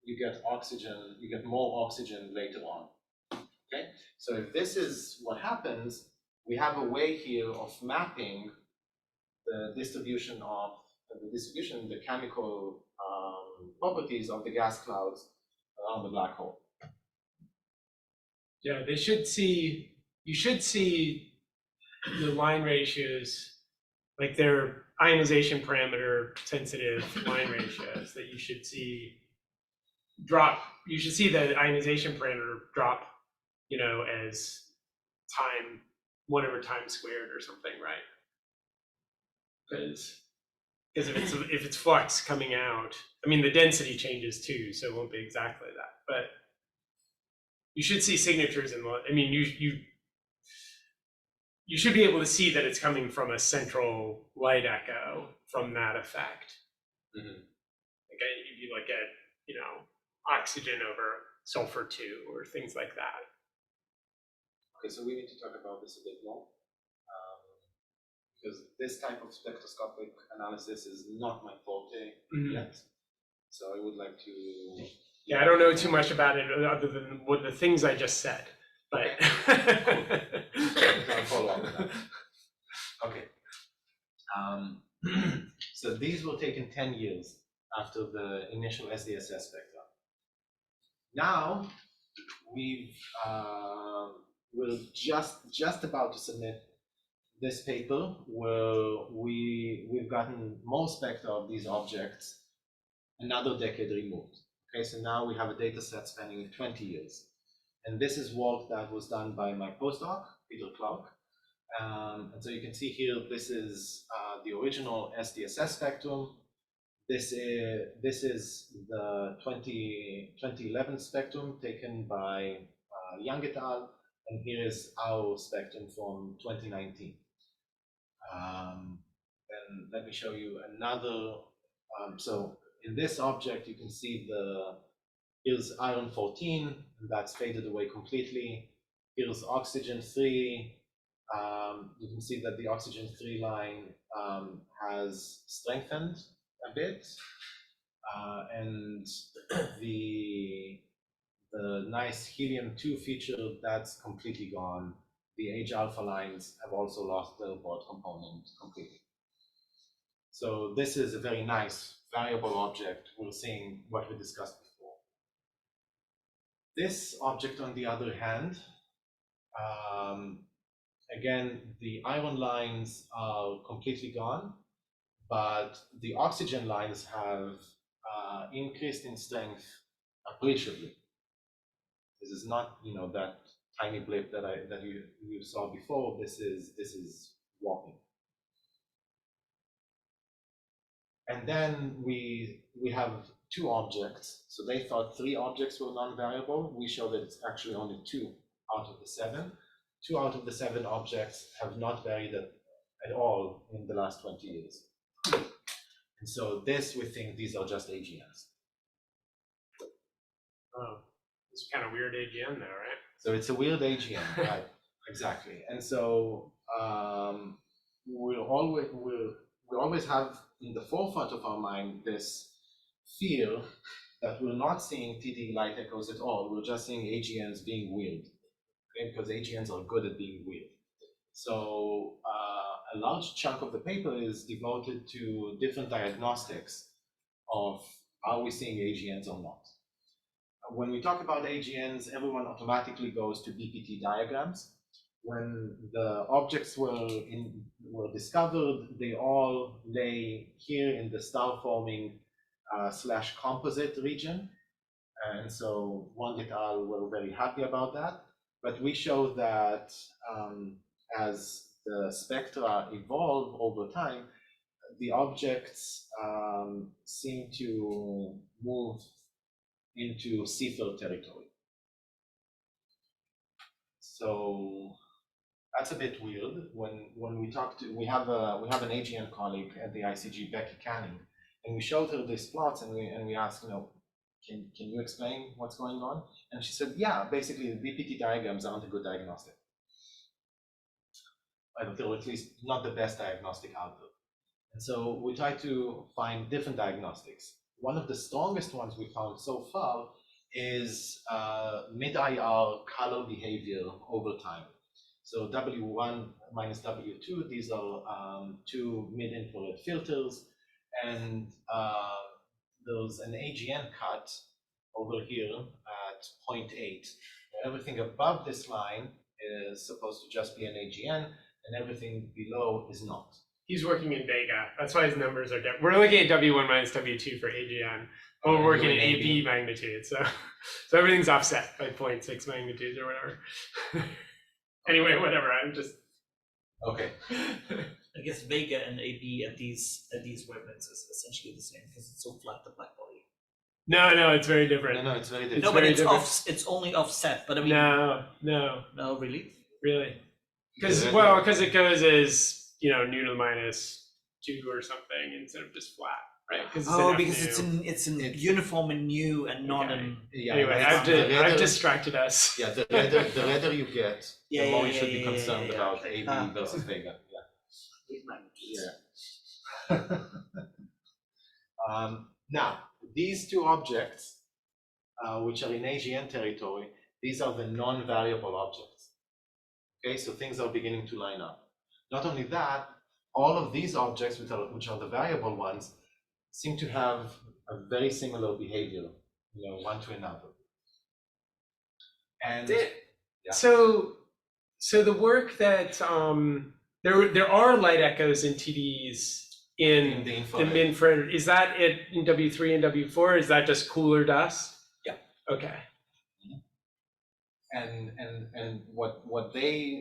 you get oxygen, you get more oxygen later on. Okay, so if this is what happens, we have a way here of mapping the distribution, the chemical properties of the gas clouds around the black hole. Yeah, you should see the line ratios, like their ionization parameter sensitive line ratios that you should see drop. You should see the ionization parameter drop, as time, whatever time squared or something, right? Because if it's flux coming out, I mean, the density changes too, so it won't be exactly that, but you should see signatures in, I mean, you should be able to see that it's coming from a central light echo from that effect. Mm-hmm. Like if you look at, oxygen over sulfur 2 or things like that. Okay, so we need to talk about this a bit more. Because this type of spectroscopic analysis is not my forte yet. So I would like to... Yeah, I don't know too much about it other than what the things I just said, but... Okay. I'll follow up with that. Okay. So these were taken 10 years after the initial SDSS spectra. Now, we're just about to submit this paper where we've gotten more spectra of these objects another decade removed. Okay, so now we have a data set spanning 20 years. And this is work that was done by my postdoc, Peter Clark. And so you can see here, this is the original SDSS spectrum. This is the 2011 spectrum taken by Yang et al. And here is our spectrum from 2019. And let me show you another. So in this object, you can see here's iron 14, and that's faded away completely. Here's oxygen 3. You can see that the oxygen 3 line has strengthened a bit, and the nice helium 2 feature, that's completely gone. The H alpha lines have also lost their Bohr component completely. So this is a very nice variable object. We're seeing what we discussed before. This object, on the other hand, again, the iron lines are completely gone, but the oxygen lines have increased in strength appreciably. This is not, that tiny blip that you saw before. This is walking. And then we have 2 objects. So they thought 3 objects were non-variable. We show that it's actually only 2 out of the 7. 2 out of the 7 objects have not varied at all in the last 20 years. And so this, we think these are just AGNs. Oh, it's kind of weird AGN though, right? So it's a weird AGN, right? Exactly. And so we always have in the forefront of our mind this fear that we're not seeing TD light echoes at all. We're just seeing AGNs being weird, okay? Because AGNs are good at being weird. So a large chunk of the paper is devoted to different diagnostics of are we seeing AGNs or not. When we talk about AGNs, everyone automatically goes to BPT diagrams. When the objects were discovered, they all lay here in the star-forming / composite region. And so Wang et al. Were very happy about that. But we show that as the spectra evolve over time, the objects seem to move into Seaford territory. So that's a bit weird. When we talk to, we have an AGN colleague at the ICG, Becky Canning, and we showed her these plots, and we asked, can you explain what's going on? And she said, yeah, basically the BPT diagrams aren't a good diagnostic. Or at least not the best diagnostic out there. And so we try to find different diagnostics. One of the strongest ones we found so far is mid-IR color behavior over time. So W1 minus W2, these are two mid-infrared filters, and there's an AGN cut over here at 0.8. Everything above this line is supposed to just be an AGN, and everything below is not. He's working in Vega. That's why his numbers are different. We're looking at W1 minus W2 for AGN. But we're working in AB magnitude. So everything's offset by 0.6 magnitudes or whatever. Anyway, whatever. I'm just. Okay. I guess Vega and AB at these wavelengths is essentially the same because it's so flat, the black body. No, it's very different. No, it's very different. No, but very it's different. it's only offset. But I mean, No, really. Because it goes as, nu to the minus 2 or something instead of just flat, right? It's in uniform and nu and not in. Yeah, anyway, I've distracted us. Yeah, the redder you get, the more you should be concerned about AB versus Vega. Yeah. Now, these two objects, which are in AGN territory, these are the non-variable objects. Okay, so things are beginning to line up. Not only that, all of these objects, which are the variable ones, seem to have a very similar behavior, one to another. And So the work that there are light echoes in TDs in the the infrared. Is that it in W3 and W4? Or is that just cooler dust? Yeah. Okay. And what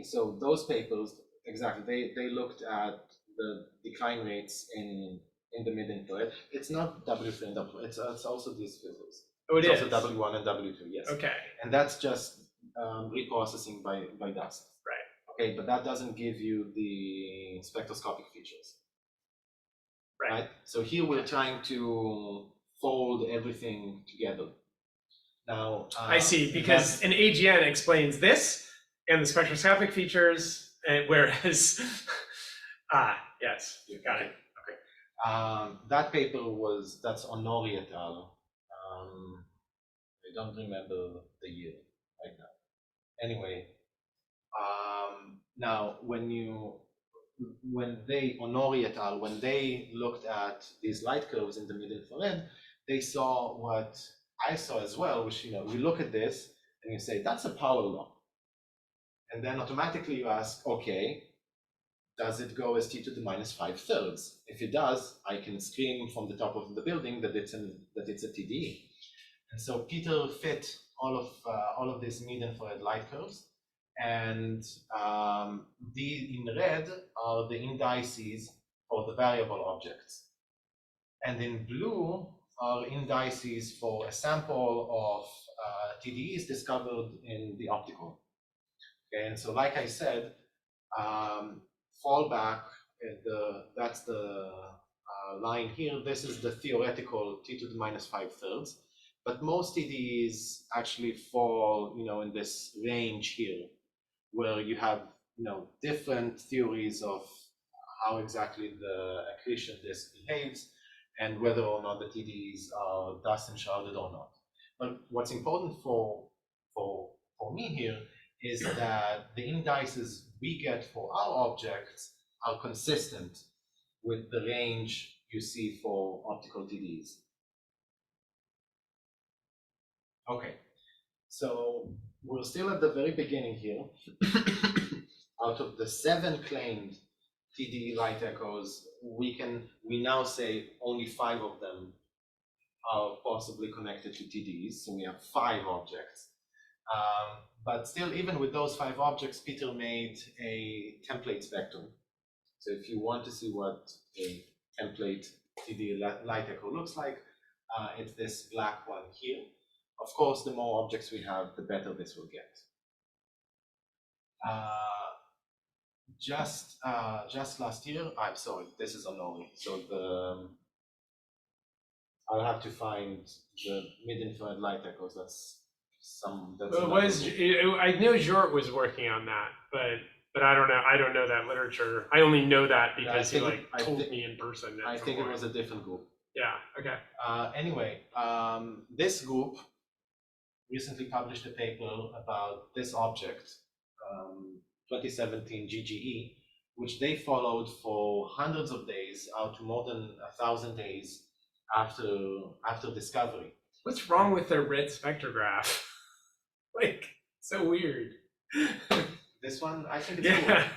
so those papers, exactly, they looked at the decline rates in the mid-infrared. It's not W3 and W4, it's also these filters. Oh, it's is. also W1 and W2, yes. Okay. And that's just reprocessing by dust. Right. Okay, but that doesn't give you the spectroscopic features. Right? So here we're trying to fold everything together. Now, I see, because an AGN explains this and the spectroscopic features, whereas, yes, you got it. Okay. That paper that's Honori et al. I don't remember the year right now. Anyway, now Honori et al., when they looked at these light curves in the mid-infrared, they saw what I saw as well, which, we look at this and you say, that's a power law. And then automatically you ask, okay, does it go as t to the minus 5/3? If it does, I can scream from the top of the building that it's a TDE. And so Peter fit all of these mid-infrared light curves, and in red are the indices for the variable objects, and in blue are indices for a sample of TDEs discovered in the optical. Okay, and so like I said, fallback, that's the line here. This is the theoretical t to the minus 5/3, but most TDEs actually fall, in this range here, where you have, different theories of how exactly the accretion disk behaves, and whether or not the TDEs are dust enshrouded or not. But what's important for me here is that the indices we get for our objects are consistent with the range you see for optical TDEs. Okay, so we're still at the very beginning here. Out of the 7 claimed TDE light echoes, we now say only 5 of them are possibly connected to TDEs, so we have 5 objects. But still, even with those 5 objects, Peter made a template spectrum. So if you want to see what a template TDE light echo looks like, it's this black one here. Of course, the more objects we have, the better this will get. Just last year, I'm sorry, this is Honori. So I'll have to find the mid-infrared light echoes. That's I know Jort was working on that, but but I don't know that literature. I only know that because he think- I told think- me in person. at I some think it point. was a different group. Yeah. Okay. Anyway, this group recently published a paper about this object, 2017 GGE, which they followed for hundreds of days, out to more than 1,000 days after discovery. What's wrong with their red spectrograph? Like, so weird. This one, I think it's Yeah.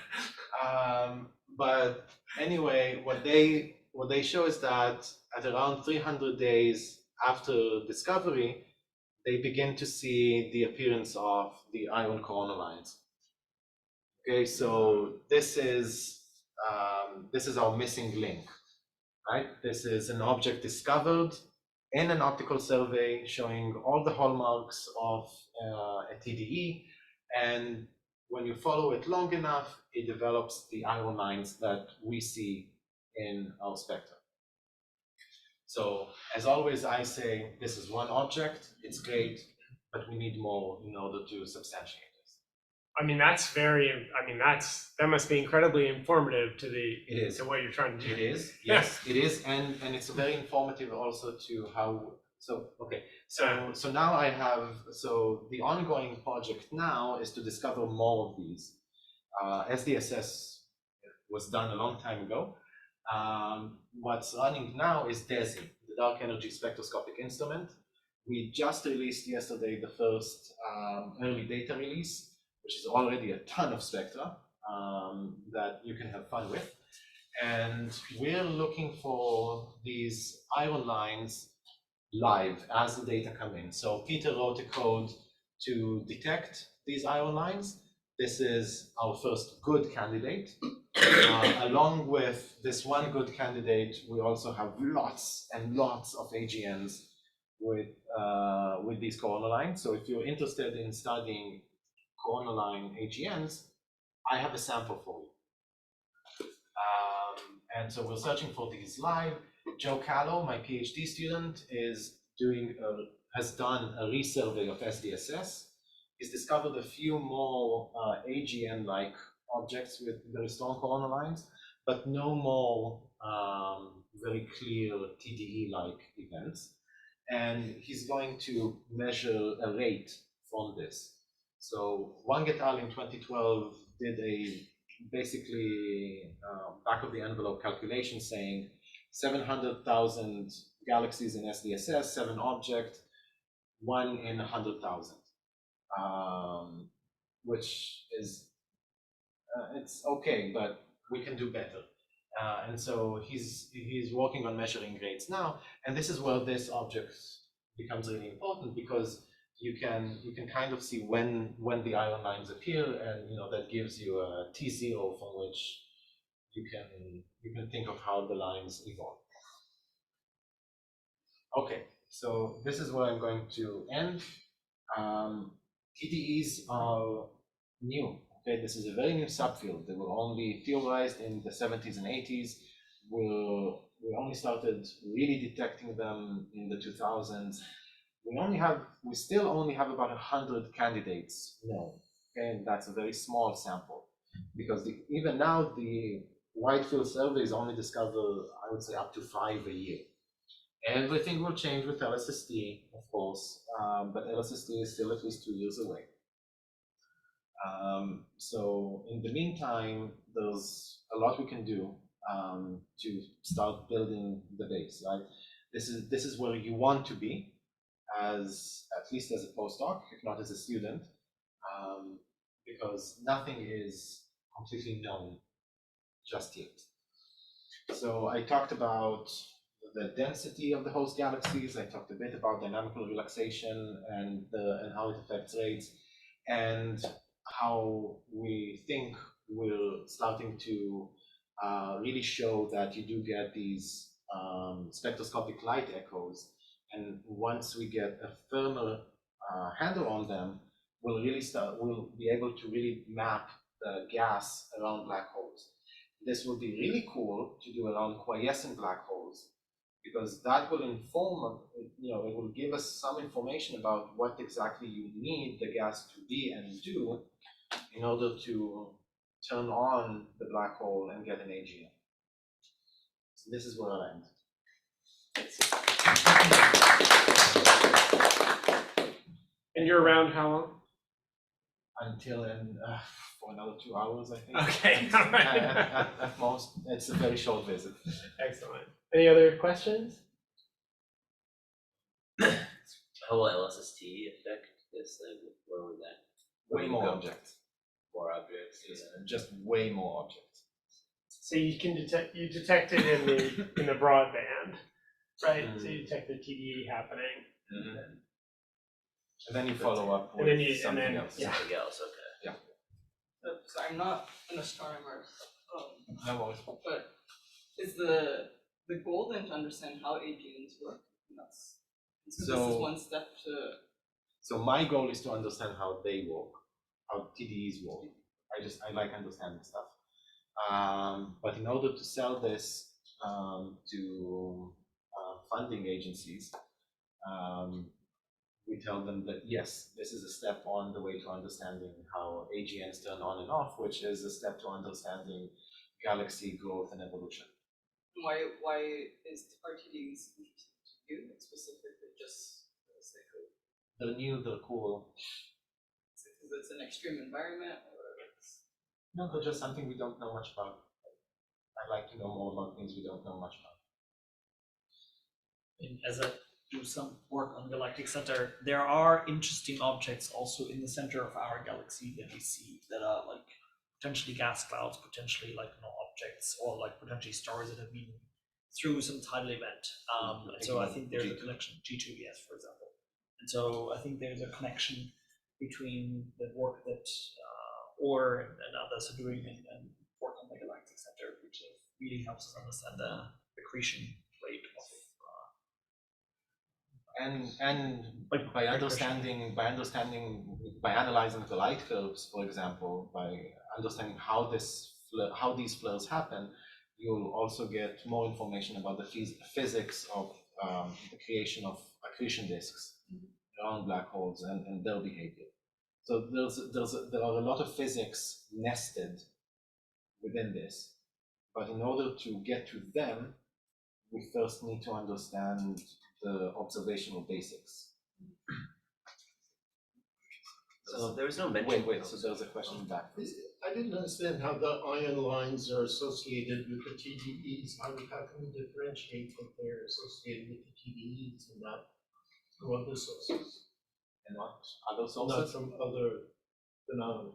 cool. But anyway, what they show is that at around 300 days after discovery, they begin to see the appearance of the iron corona lines. Okay, so this is our missing link, right? This is an object discovered in an optical survey showing all the hallmarks of a TDE, and when you follow it long enough, it develops the iron lines that we see in our spectra. So as always, I say this is one object, it's great, but we need more in order to substantiate this. I mean, that must be incredibly informative to It is. to what you're trying to do. It is, yes, it is, and it's very informative also to how. So okay, so now I have the ongoing project now is to discover more of these. SDSS was done a long time ago. What's running now is DESI, the Dark Energy Spectroscopic Instrument. We just released yesterday the first early data release, which is already a ton of spectra that you can have fun with. And we're looking for these iron lines live as the data come in. So Peter wrote a code to detect these iron lines. This is our first good candidate. Along with this one good candidate, we also have lots and lots of AGNs with these corona lines. So if you're interested in studying corona line AGNs, I have a sample for you. And so we're searching for these live. Joe Callow, my PhD student, has done a resurvey of SDSS. He's discovered a few more AGN-like objects with very strong corona lines, but no more very clear TDE-like events. And he's going to measure a rate from this. So Wang et al. In 2012 did a basically back of the envelope calculation saying 700,000 galaxies in SDSS, 7 objects, 1 in 100,000, which is it's okay, but we can do better. And so he's working on measuring rates now, and this is where this object becomes really important, because you can kind of see when the iron lines appear, and that gives you a T0 from which you can think of how the lines evolve. Okay, so this is where I'm going to end. TDEs are new. Okay, this is a very new subfield. They were only theorized in the 70s and 80s. We only started really detecting them in the 2000s. We still only have about 100 candidates known. Okay, and that's a very small sample, because even now the wide field surveys only discover, I would say, up to 5 a year. Everything will change with LSST, of course, but LSST is still at least 2 years away. So in the meantime, there's a lot we can do to start building the base, right? This is where you want to be, at least as a postdoc, if not as a student, because nothing is completely known just yet. So I talked about the density of the host galaxies. I talked a bit about dynamical relaxation and how it affects rates, and how we think we're starting to really show that you do get these spectroscopic light echoes. And once we get a firmer handle on them, we'll be able to really map the gas around black holes. This will be really cool to do around quiescent black holes, because that will inform, it will give us some information about what exactly you need the gas to be and do in order to turn on the black hole and get an AGN. So this is where I'll end. And you're around how long? Until for another 2 hours, I think. Okay, all right. At most, it's a very short visit. Excellent. Any other questions? How will LSST affect this? Like, where would that? Where Way would more go? objects. More objects. Just way more objects. So you can detect it in the broadband, right? So you detect the TDE happening. And then you follow up And with then you- and something then- else. yeah. Something else. Okay. So I'm not an astronomer, No worries. but is the goal then to understand how AGNs work? And that's, so this is So- one step to. So my goal is to understand how they work, how TDEs work. I like understanding stuff. But in order to sell this to funding agencies, we tell them that yes, this is a step on the way to understanding how AGNs turn on and off, which is a step to understanding galaxy growth and evolution. Why is RTDs interesting to you specifically? Just for the sake of, They're new, they're cool. because it's an extreme environment, or it's No, they're just something we don't know much about. I like to know more about things we don't know much about. And as I do some work on Galactic Center, there are interesting objects also in the center of our galaxy that we see that are like potentially gas clouds, potentially like objects, or like potentially stars that have been through some tidal event. And so I think there's a G2. connection, G2, for example. And so I think there's a connection between the work that Or and others are doing and work on the Galactic Center, which really helps us understand the accretion rate of And by analyzing the light curves, for example, by understanding how these flares happen, you'll also get more information about the physics of the creation of accretion disks around black holes and their behavior. So there are a lot of physics nested within this, but in order to get to them, we first need to understand the observational basics. So there was no mention. Wait, so there's a question back. I didn't understand how the ion lines are associated with the TDEs. How can we differentiate that they're associated with the TDEs and not from other sources, And not other not sources? from other phenomena?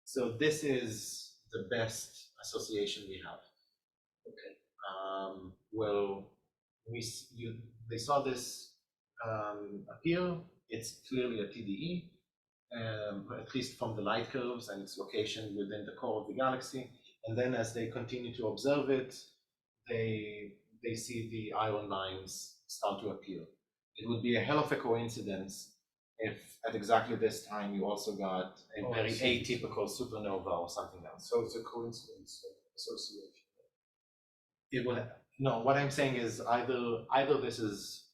So this is the best association we have. Okay. Well, they saw this appear. It's clearly a TDE, at least from the light curves and its location within the core of the galaxy. And then as they continue to observe it, they see the ion lines start to appear. It would be a hell of a coincidence if at exactly this time you also got a very atypical supernova or something else. So it's a coincidence association. It will. No, what I'm saying is either this is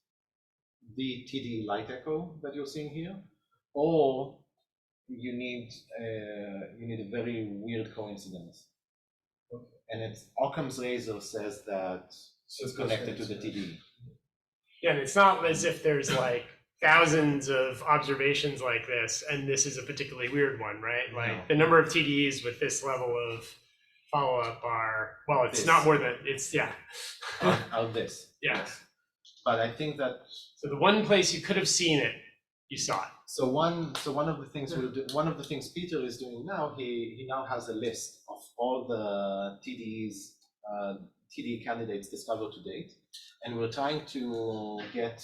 the TD light echo that you're seeing here, or you need a very weird coincidence. Okay. And it's Occam's razor says that it's connected to the TD. Yeah, and it's not as if there's like thousands of observations like this, and this is a particularly weird one, right? Like No. the number of TDEs with this level of follow-up are, well, it's This. not more than, it's, yeah. Out this. Yeah. Yes. But I think that So the one place you could have seen it, you saw it. so one of the things one of the things Peter is doing now, he now has a list of all the TD candidates discovered to date, and we're trying to get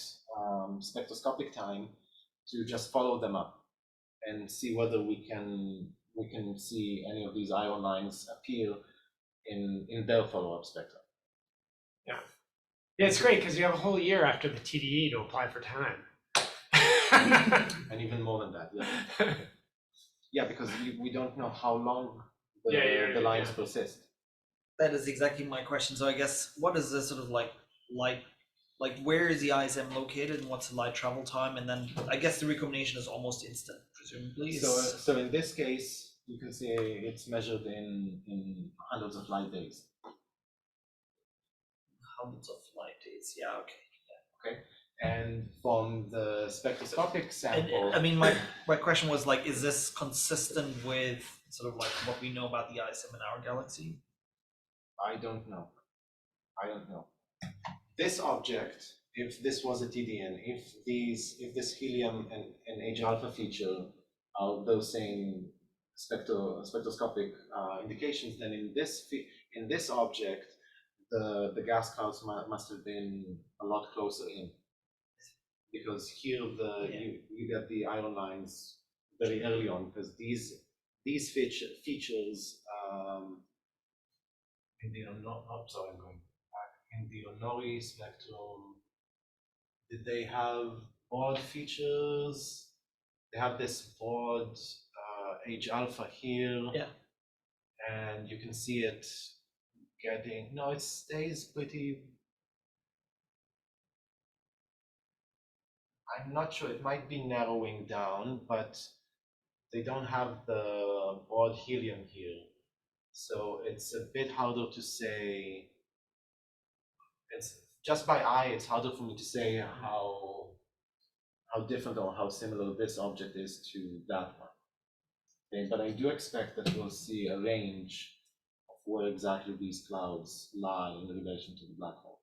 spectroscopic time to just follow them up and see whether we can see any of these ion lines appear in their follow-up spectra. Yeah, it's great because you have a whole year after the TDE to apply for time. And even more than that, yeah. Yeah, because we don't know how long the lines yeah. persist. That is exactly my question. So I guess what is the sort of like where is the ISM located and what's the light travel time? And then I guess the recombination is almost instant, presumably. So in this case, You can see it's measured in hundreds of light days. Hundreds of light days, yeah, okay. And from the spectroscopic sample, And I mean, my question was like, is this consistent with sort of like what we know about the ISM in our galaxy? I don't know. This object, if this was a TDN, if this helium and H alpha feature are those same spectroscopic indications, then in this object, the gas clouds must have been a lot closer in, because here you get the ion lines very early on, because these features in the I'm sorry, I'm going back. In the Honori spectrum, did they have broad features? They have this broad H alpha here. Yeah. And you can see it getting, no, it stays pretty. I'm not sure, it might be narrowing down, but they don't have the broad helium here. So it's a bit harder to say. It's just by eye, it's harder for me to say how different or how similar this object is to that one. Okay, but I do expect that we'll see a range of where exactly these clouds lie in relation to the black hole,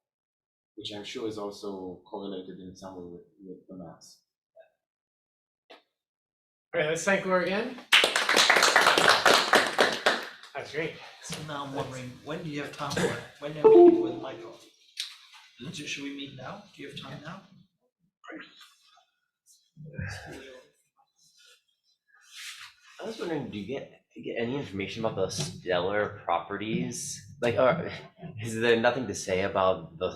which I'm sure is also correlated in some way with the mass. All right, let's thank Graur again. That's great. So now I'm wondering, when do you have time for it? When are you meeting with Michael? Should we meet now? Do you have time now? I was wondering, do you get any information about the stellar properties? Like, is there nothing to say about the